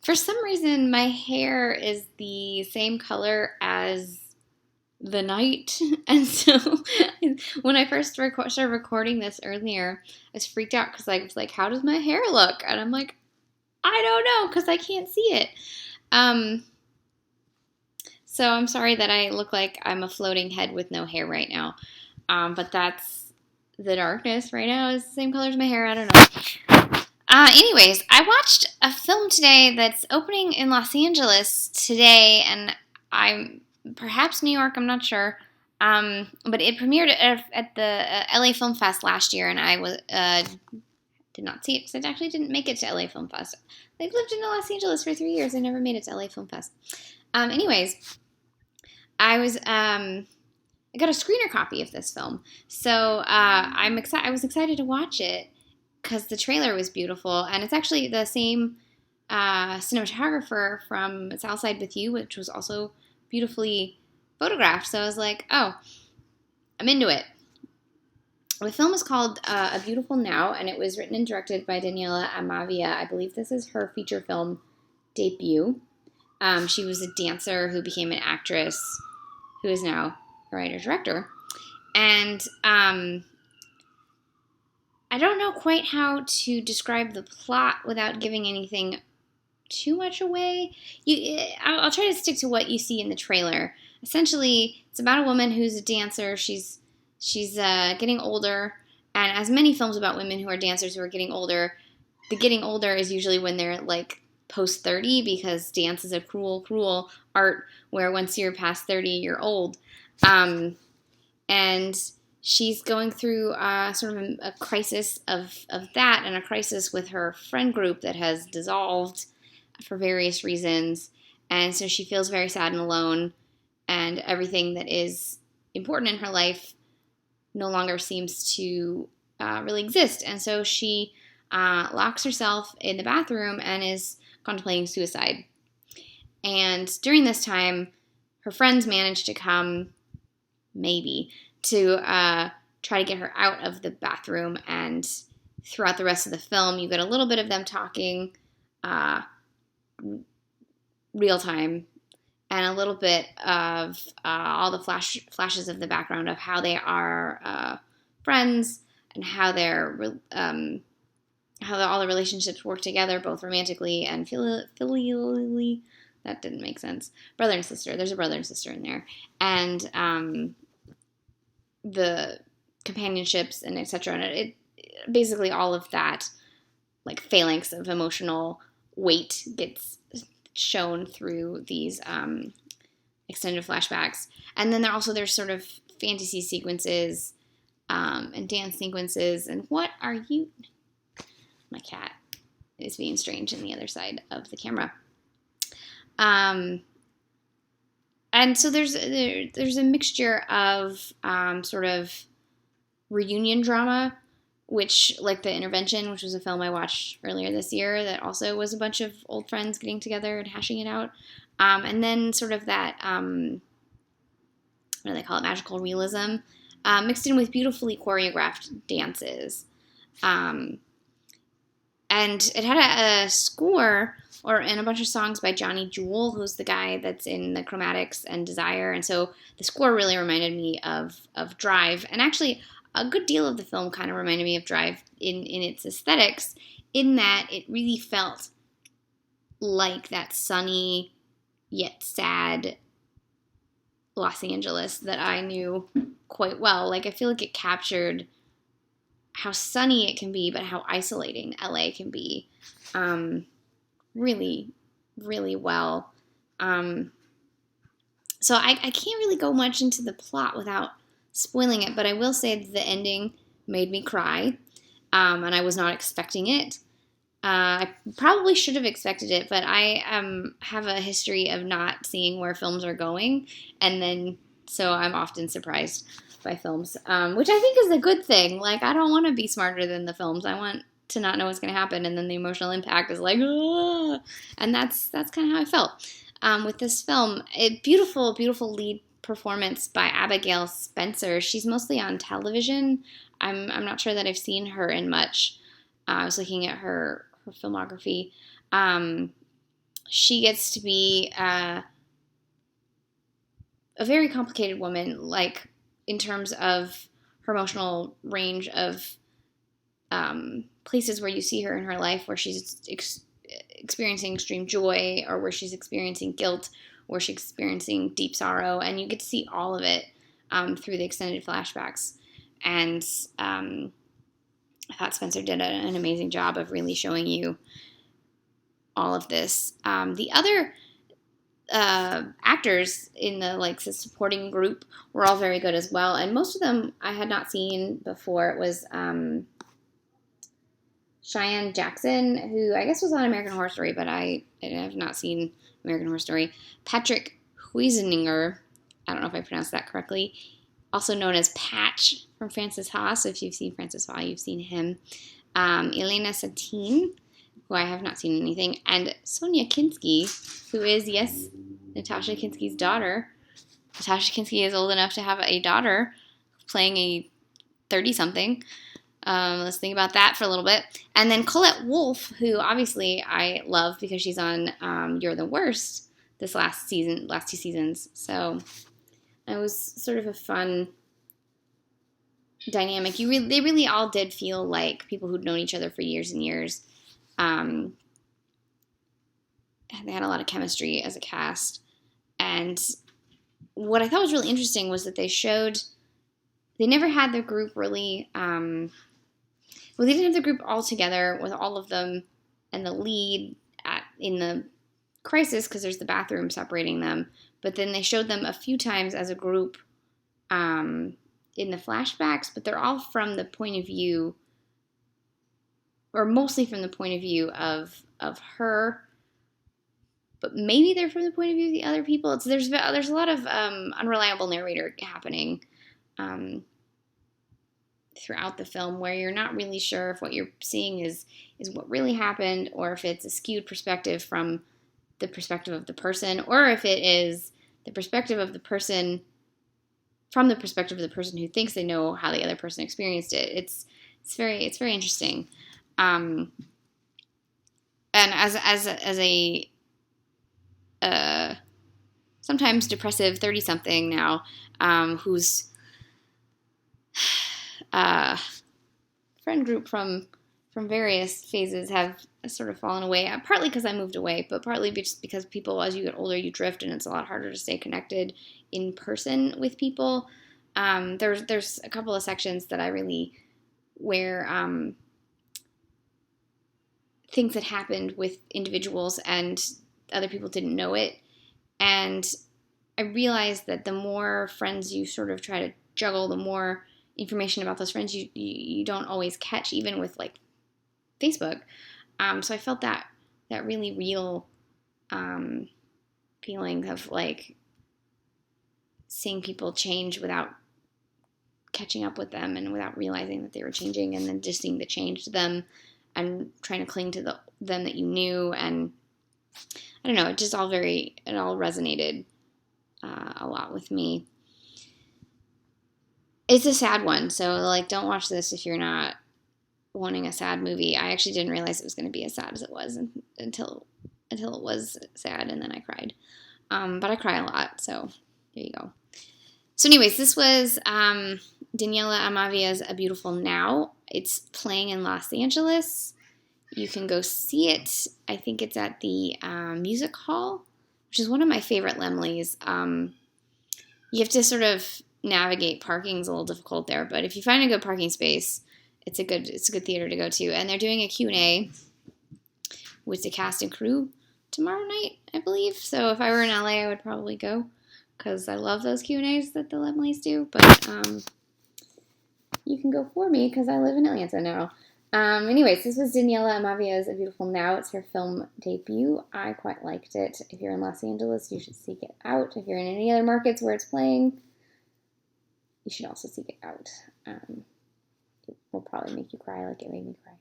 For some reason, my hair is the same color as the night. And so when I first started recording this earlier, I was freaked out because I was like, how does my hair look? And I'm like, I don't know because I can't see it. Um, so I'm sorry that I look like I'm a floating head with no hair right now. But that's the darkness right now is the same color as my hair. I don't know. Anyways, I watched a film today that's opening in Los Angeles today, and I'm perhaps New York, I'm not sure. But it premiered at the LA Film Fest last year, and I did not see it because I actually didn't make it to LA Film Fest. I've lived in Los Angeles for 3 years. I never made it to LA Film Fest. Anyways, I got a screener copy of this film, so I was excited to watch it because the trailer was beautiful, and it's actually the same cinematographer from Southside with You, which was also beautifully photographed. So I was like, oh, I'm into it. The film is called A Beautiful Now, and it was written and directed by Daniela Amavia. I believe this is her feature film debut. She was a dancer who became an actress, who is now a writer-director. And I don't know quite how to describe the plot without giving anything too much away. I'll try to stick to what you see in the trailer. Essentially, it's about a woman who's a dancer. She's getting older, and as many films about women who are dancers who are getting older, the getting older is usually when they're like post 30, because dance is a cruel, cruel art where once you're past 30, you're old. And she's going through sort of a crisis of that, and a crisis with her friend group that has dissolved for various reasons. And so she feels very sad and alone, and everything that is important in her life no longer seems to really exist. And so she locks herself in the bathroom and is contemplating suicide. And during this time, her friends manage to come, maybe, to try to get her out of the bathroom. And throughout the rest of the film, you get a little bit of them talking real time, and a little bit of all the flashes of the background of how they are friends, and how how all the relationships work together, both romantically and filially. That didn't make sense. Brother and sister. There's a brother and sister in there, and the companionships and etc. And it basically all of that, like, phalanx of emotional weight gets shown through these extended flashbacks. And then there's sort of fantasy sequences and dance sequences. And what are you? My cat is being strange on the other side of the camera. And so there's a mixture of sort of reunion drama, which, like The Intervention, which was a film I watched earlier this year that also was a bunch of old friends getting together and hashing it out. And then sort of that, what do they call it, magical realism, mixed in with beautifully choreographed dances. And it had a score and a bunch of songs by Johnny Jewel, who's the guy that's in The Chromatics and Desire. And so the score really reminded me of Drive. And actually, a good deal of the film kind of reminded me of Drive in its aesthetics, in that it really felt like that sunny yet sad Los Angeles that I knew quite well. Like, I feel like it captured how sunny it can be, but how isolating LA can be really, really well. So I can't really go much into the plot without spoiling it, but I will say that the ending made me cry, and I was not expecting it. I probably should have expected it, but I have a history of not seeing where films are going, and then so I'm often surprised by films, which I think is a good thing. Like, I don't want to be smarter than the films. I want to not know what's going to happen, and then the emotional impact is like, ah! And that's kind of how I felt with this film. A beautiful, beautiful lead performance by Abigail Spencer. She's mostly on television. I'm not sure that I've seen her in much. I was looking at her filmography. she gets to be a very complicated woman, like in terms of her emotional range of places where you see her in her life where she's experiencing extreme joy, or where she's experiencing guilt, or she's experiencing deep sorrow, and you get to see all of it through the extended flashbacks. And I thought Spencer did an amazing job of really showing you all of this. The other actors in the supporting group were all very good as well, and most of them I had not seen before. It was Cheyenne Jackson, who I guess was on American Horror Story, but I have not seen American Horror Story. Patrick Huizeninger, I don't know if I pronounced that correctly, also known as Patch from Francis Ha. So if you've seen Francis Ha, you've seen him. Elena Satine, who I have not seen anything, and Sonia Kinski, who is, yes, Natasha Kinski's daughter. Natasha Kinski is old enough to have a daughter playing a 30-something. Let's think about that for a little bit. And then Colette Wolfe, who obviously I love because she's on You're the Worst this last two seasons. So it was sort of a fun dynamic. They really all did feel like people who'd known each other for years and years. They had a lot of chemistry as a cast. And what I thought was really interesting was that they never had the group really, they didn't have the group all together with all of them and the lead in the crisis because there's the bathroom separating them. But then they showed them a few times as a group in the flashbacks, but they're all from the point of view, or mostly from the point of view of her. But maybe they're from the point of view of the other people. There's a lot of unreliable narrator happening throughout the film, where you're not really sure if what you're seeing is what really happened, or if it's a skewed perspective from the perspective of the person, or if it is the perspective of the person from the perspective of the person who thinks they know how the other person experienced it. It's very interesting. And as a sometimes depressive 30-something now, whose friend group from various phases have sort of fallen away, partly because I moved away, but partly just because people, as you get older, you drift, and it's a lot harder to stay connected in person with people. There's a couple of sections that I really, where things that happened with individuals and other people didn't know it, and I realized that the more friends you sort of try to juggle, the more information about those friends you don't always catch, even with like Facebook. So I felt that really real feeling of like seeing people change without catching up with them and without realizing that they were changing, and then just seeing the change to them and trying to cling to them that you knew. And I don't know, it all resonated a lot with me. It's a sad one, so like don't watch this if you're not wanting a sad movie. I actually didn't realize it was going to be as sad as it was until it was sad, and then I cried. But I cry a lot, so there you go. So anyways, this was Daniela Amavia's A Beautiful Now. It's playing in Los Angeles. You can go see it. I think it's at the Music Hall, which is one of my favorite Laemmles. You have to sort of navigate. Parking's a little difficult there, but if you find a good parking space, it's a good theater to go to. And they're doing a Q&A with the cast and crew tomorrow night, I believe. So if I were in LA, I would probably go, because I love those Q&As that the Laemmles do. But you can go for me because I live in Atlanta now. Anyways, this was Daniela Amavia's A Beautiful Now. It's her film debut. I quite liked it. If you're in Los Angeles, you should seek it out. If you're in any other markets where it's playing, you should also seek it out. It will probably make you cry like it made me cry.